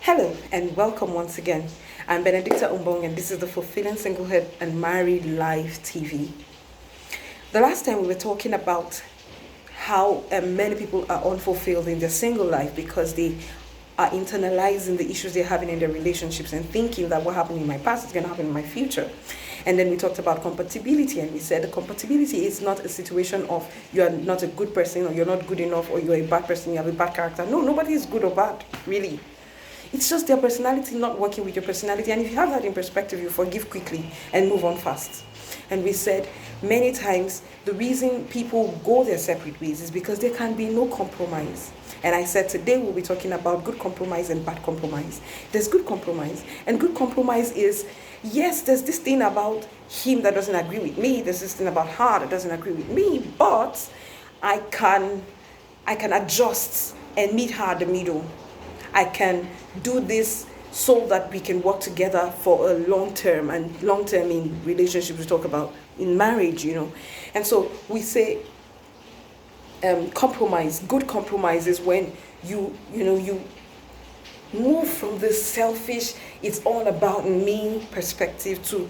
Hello and welcome once again. I'm Benedicta Umbong and this is the Fulfilling Singlehood and Married Live TV. The last time we were talking about how many people are unfulfilled in their single life because they are internalizing the issues they're having in their relationships and thinking that what happened in my past is going to happen in my future. And then we talked about compatibility, and we said the compatibility is not a situation of you are not a good person or you're not good enough or you're a bad person, you have a bad character. No, nobody is good or bad, really. It's just their personality not working with your personality. And if you have that in perspective, you forgive quickly and move on fast. And we said many times the reason people go their separate ways is because there can be no compromise. And I said today we'll be talking about good compromise and bad compromise. There's good compromise. And good compromise is, yes, there's this thing about him that doesn't agree with me. There's this thing about her that doesn't agree with me. But I can adjust and meet her at the middle. I can do this so that we can work together for a long term, and long term in relationships we talk about in marriage, And so we say compromise. Good compromise is when you move from this selfish, it's all about me perspective to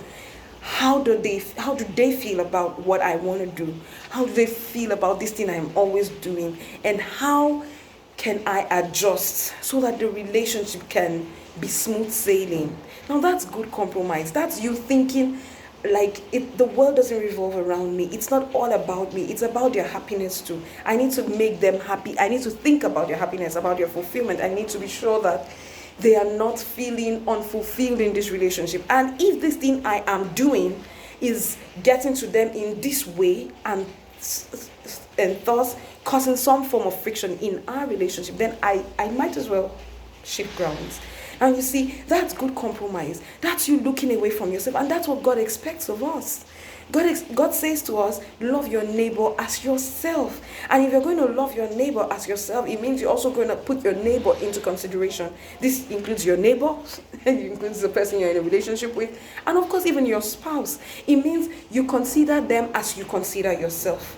how do they feel about what I want to do? How do they feel about this thing I'm always doing? And how can I adjust so that the relationship can be smooth sailing? Now that's good compromise. That's you thinking like the world doesn't revolve around me. It's not all about me. It's about their happiness too. I need to make them happy. I need to think about their happiness, about their fulfillment. I need to be sure that they are not feeling unfulfilled in this relationship. And if this thing I am doing is getting to them in this way and thus causing some form of friction in our relationship, then I might as well shift grounds. And you see, that's good compromise. That's you looking away from yourself. And that's what God expects of us. God says to us, love your neighbor as yourself. And if you're going to love your neighbor as yourself, it means you're also going to put your neighbor into consideration. This includes your neighbor, and it includes the person you're in a relationship with, and of course, even your spouse. It means you consider them as you consider yourself.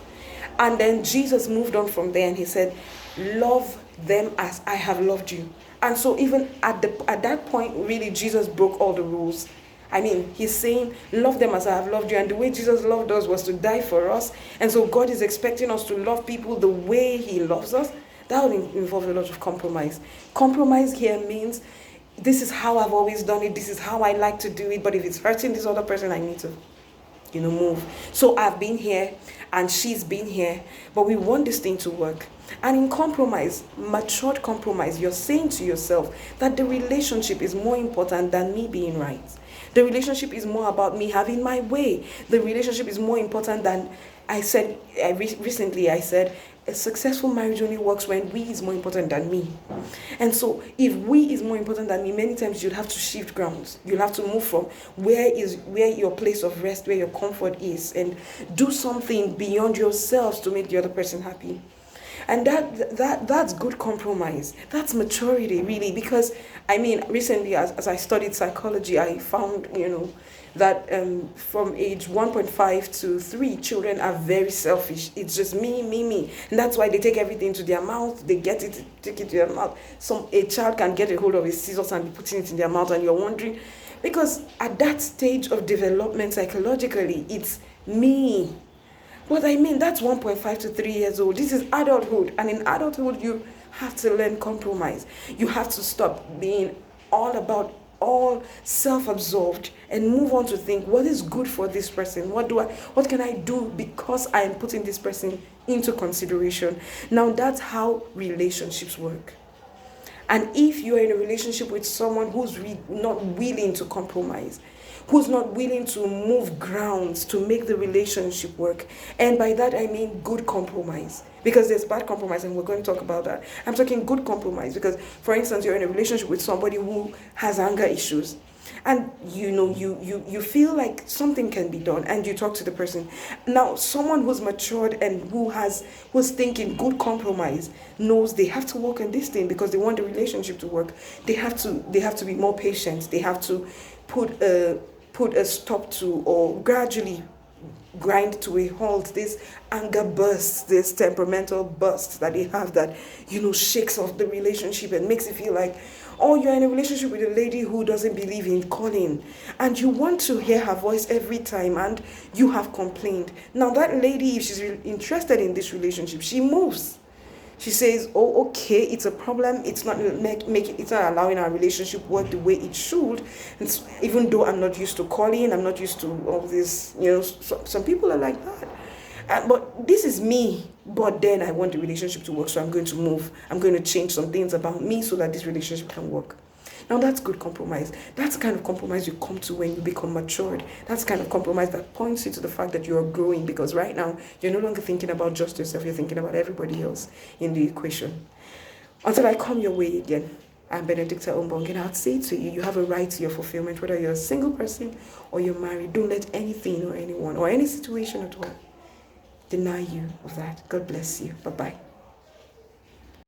And then Jesus moved on from there and he said, love them as I have loved you. And so even at that point, really, Jesus broke all the rules. I mean, he's saying, love them as I have loved you. And the way Jesus loved us was to die for us. And so God is expecting us to love people the way he loves us. That would involve a lot of compromise. Compromise here means, this is how I've always done it. This is how I like to do it. But if it's hurting this other person, I need to move. So I've been here and she's been here, but we want this thing to work. And in compromise, matured compromise, you're saying to yourself that the relationship is more important than me being right. The relationship is more about me having my way. The relationship is more important than, recently I said, a successful marriage only works when we is more important than me. And so if we is more important than me, many times you'll have to shift grounds. You'll have to move from where your place of rest, where your comfort is, and do something beyond yourselves to make the other person happy. And that's good compromise. That's maturity, really, because recently as I studied psychology, I found that from age 1.5 to 3, children are very selfish. It's just me, and that's why they take everything to their mouth. They take it to their mouth. A child can get a hold of his scissors and be putting it in their mouth, and you're wondering, because at that stage of development psychologically, it's me. But that's 1.5 to 3 years old. This is adulthood. And in adulthood, you have to learn compromise. You have to stop being all self-absorbed and move on to think, what is good for this person? What can I do because I am putting this person into consideration? Now, that's how relationships work. And if you're in a relationship with someone who's not willing to compromise, who's not willing to move grounds to make the relationship work, and by that I mean good compromise, because there's bad compromise and we're going to talk about that. I'm talking good compromise because, for instance, you're in a relationship with somebody who has anger issues, and you feel like something can be done, and you talk to the person. Now, someone who's matured and who's thinking good compromise knows they have to work on this thing because they want the relationship to work. They have to be more patient. They have to put a stop to, or gradually grind to a halt this anger bursts, this temperamental burst that they have that shakes off the relationship and makes it feel like Or you're in a relationship with a lady who doesn't believe in calling, and you want to hear her voice every time, and you have complained. Now that lady, if she's interested in this relationship, she moves. She says, "Oh, okay, it's a problem. It's not it's not allowing our relationship work the way it should. And even though I'm not used to calling, I'm not used to all this. Some people are like that. But this is me. But then I want the relationship to work, so I'm going to move. I'm going to change some things about me so that this relationship can work." Now that's good compromise. That's the kind of compromise you come to when you become matured. That's the kind of compromise that points you to the fact that you are growing, because right now you're no longer thinking about just yourself, you're thinking about everybody else in the equation. Until I come your way again, I'm Benedicta Ombong, and I'd say to you, you have a right to your fulfillment, whether you're a single person or you're married. Don't let anything or anyone or any situation at all deny you of that. God bless you. Bye-bye.